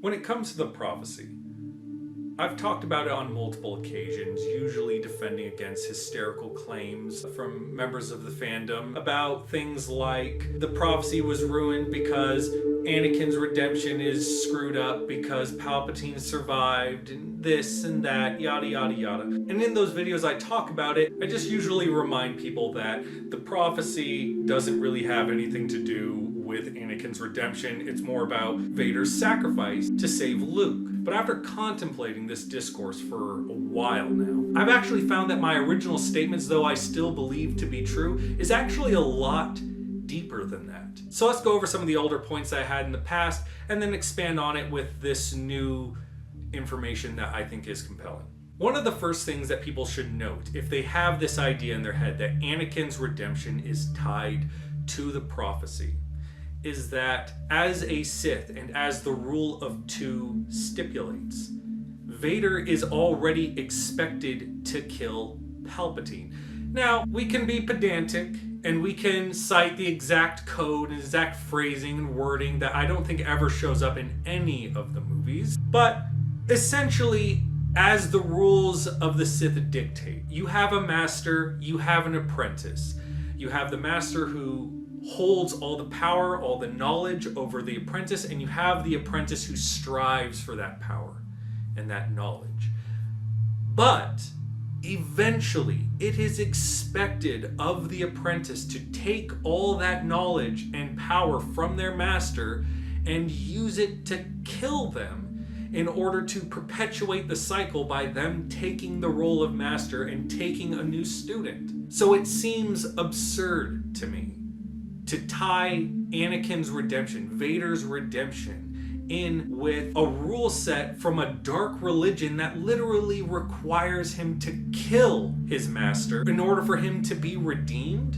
When it comes to the prophecy, I've talked about it on multiple occasions, usually defending against hysterical claims from members of the fandom about things like the prophecy was ruined because Anakin's redemption is screwed up because Palpatine survived and this and that, yada yada yada. And in those videos I talk about it, I just usually remind people that the prophecy doesn't really have anything to do with Anakin's redemption. It's more about Vader's sacrifice to save Luke. But after contemplating this discourse for a while now, I've actually found that my original statements, though I still believe to be true, is actually a lot deeper than that. So let's go over some of the older points I had in the past and then expand on it with this new information that I think is compelling. One of the first things that people should note, if they have this idea in their head that Anakin's redemption is tied to the prophecy, is that as a Sith and as the rule of two stipulates, Vader is already expected to kill Palpatine. Now, we can be pedantic and we can cite the exact code and exact phrasing and wording that I don't think ever shows up in any of the movies, but essentially, as the rules of the Sith dictate, you have a master, you have an apprentice. You have the master who holds all the power, all the knowledge over the apprentice, and you have the apprentice who strives for that power and that knowledge. But eventually, it is expected of the apprentice to take all that knowledge and power from their master and use it to kill them in order to perpetuate the cycle by them taking the role of master and taking a new student. So it seems absurd to me to tie Anakin's redemption, Vader's redemption, in with a rule set from a dark religion that literally requires him to kill his master in order for him to be redeemed.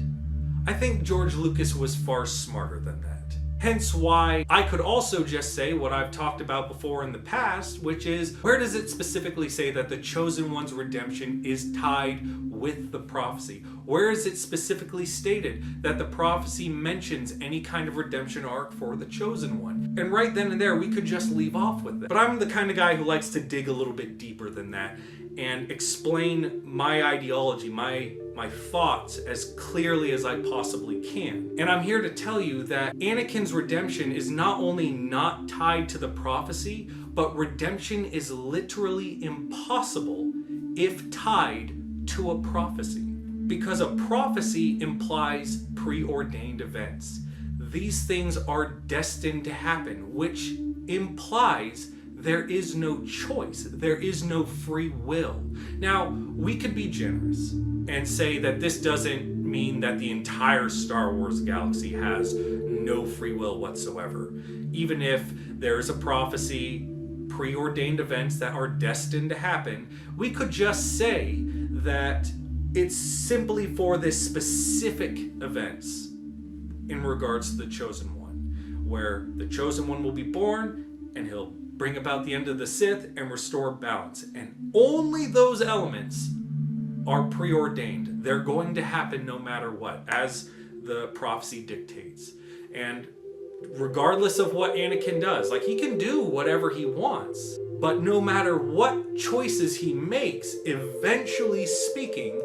I think George Lucas was far smarter than that. Hence why I could also just say what I've talked about before in the past, which is, where does it specifically say that the Chosen One's redemption is tied with the prophecy? Where is it specifically stated that the prophecy mentions any kind of redemption arc for the Chosen One? And right then and there, we could just leave off with it. But I'm the kind of guy who likes to dig a little bit deeper than that and explain my ideology, my thoughts as clearly as I possibly can. And I'm here to tell you that Anakin's redemption is not only not tied to the prophecy, but redemption is literally impossible if tied to a prophecy. Because a prophecy implies preordained events. These things are destined to happen, which implies there is no choice. There is no free will. Now, we could be generous and say that this doesn't mean that the entire Star Wars galaxy has no free will whatsoever. Even if there's a prophecy, preordained events that are destined to happen, we could just say that it's simply for this specific events in regards to the Chosen One, where the Chosen One will be born and he'll bring about the end of the Sith and restore balance. And only those elements are preordained. They're going to happen no matter what, as the prophecy dictates. And regardless of what Anakin does, like, he can do whatever he wants, but no matter what choices he makes, eventually speaking,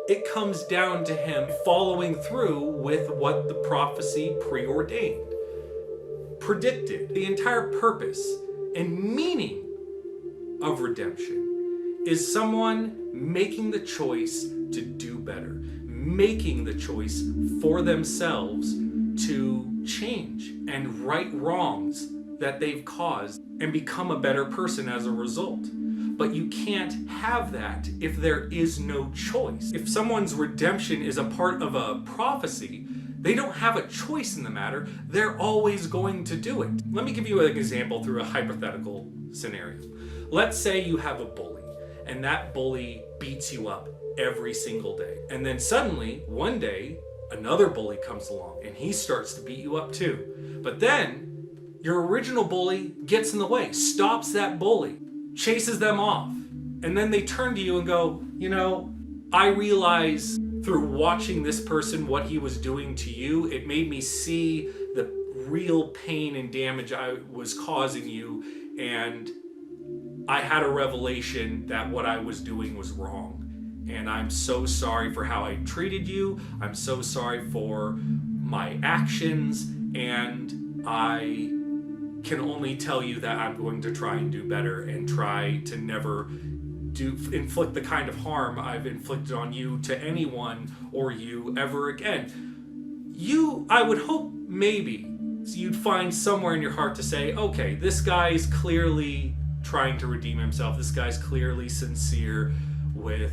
it comes down to him following through with what the prophecy preordained, predicted. The entire purpose and meaning of redemption is someone making the choice to do better, making the choice for themselves to change and right wrongs that they've caused and become a better person as a result. But you can't have that if there is no choice. If someone's redemption is a part of a prophecy, they don't have a choice in the matter. They're always going to do it. Let me give you an example through a hypothetical scenario. Let's say you have a bully, and that bully beats you up every single day. And then suddenly, one day, another bully comes along, and he starts to beat you up too. But then, your original bully gets in the way, stops that bully, chases them off. And then they turn to you and go, you know, I realize through watching this person what he was doing to you, it made me see the real pain and damage I was causing you, and I had a revelation that what I was doing was wrong. And I'm so sorry for how I treated you. I'm so sorry for my actions. And I can only tell you that I'm going to try and do better and try to never inflict the kind of harm I've inflicted on you to anyone or you ever again. I would hope maybe you'd find somewhere in your heart to say, okay, this guy is clearly trying to redeem himself. This guy's clearly sincere with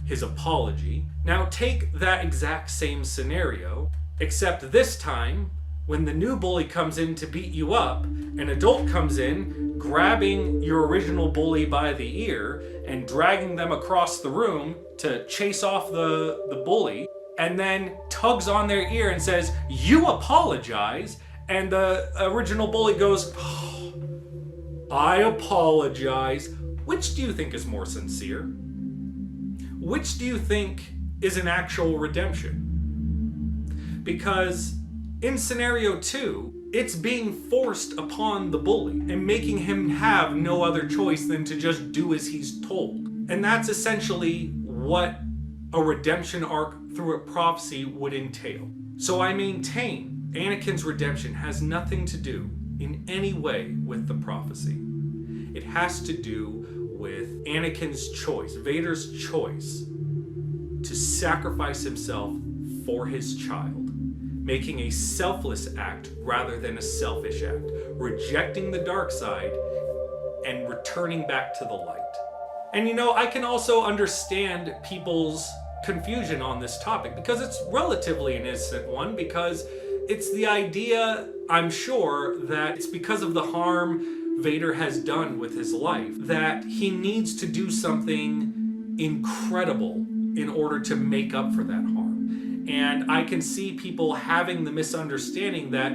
his apology. Now take that exact same scenario, except this time, when the new bully comes in to beat you up, an adult comes in, grabbing your original bully by the ear and dragging them across the room to chase off the bully, and then tugs on their ear and says, "You apologize," and the original bully goes, "Oh, I apologize." Which do you think is more sincere? Which do you think is an actual redemption? Because in scenario 2, it's being forced upon the bully and making him have no other choice than to just do as he's told. And that's essentially what a redemption arc through a prophecy would entail. So I maintain Anakin's redemption has nothing to do in any way with the prophecy. It has to do with Anakin's choice, Vader's choice, to sacrifice himself for his child, making a selfless act rather than a selfish act, rejecting the dark side and returning back to the light. And I can also understand people's confusion on this topic because it's relatively an innocent one, because it's the idea, I'm sure, that it's because of the harm Vader has done with his life that he needs to do something incredible in order to make up for that harm. And I can see people having the misunderstanding that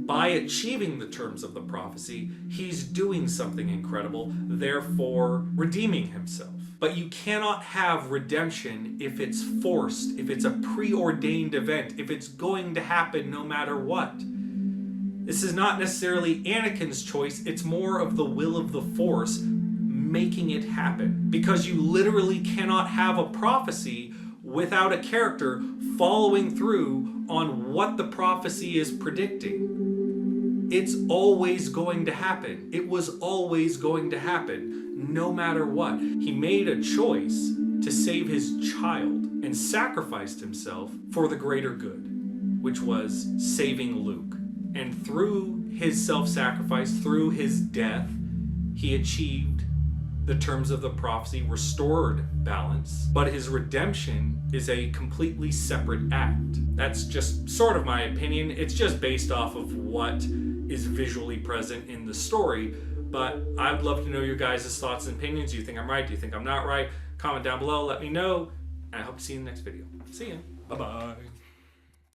by achieving the terms of the prophecy, he's doing something incredible, therefore redeeming himself. But you cannot have redemption if it's forced, if it's a preordained event, if it's going to happen no matter what. This is not necessarily Anakin's choice, it's more of the will of the Force making it happen. Because you literally cannot have a prophecy without a character following through on what the prophecy is predicting. It's always going to happen. It was always going to happen, no matter what. He made a choice to save his child and sacrificed himself for the greater good, which was saving Luke. And through his self-sacrifice, through his death, he achieved the terms of the prophecy, restored balance. But his redemption is a completely separate act. That's just sort of my opinion. It's just based off of what is visually present in the story. But I'd love to know your guys' thoughts and opinions. Do you think I'm right? Do you think I'm not right? Comment down below, let me know. And I hope to see you in the next video. See ya. Bye-bye.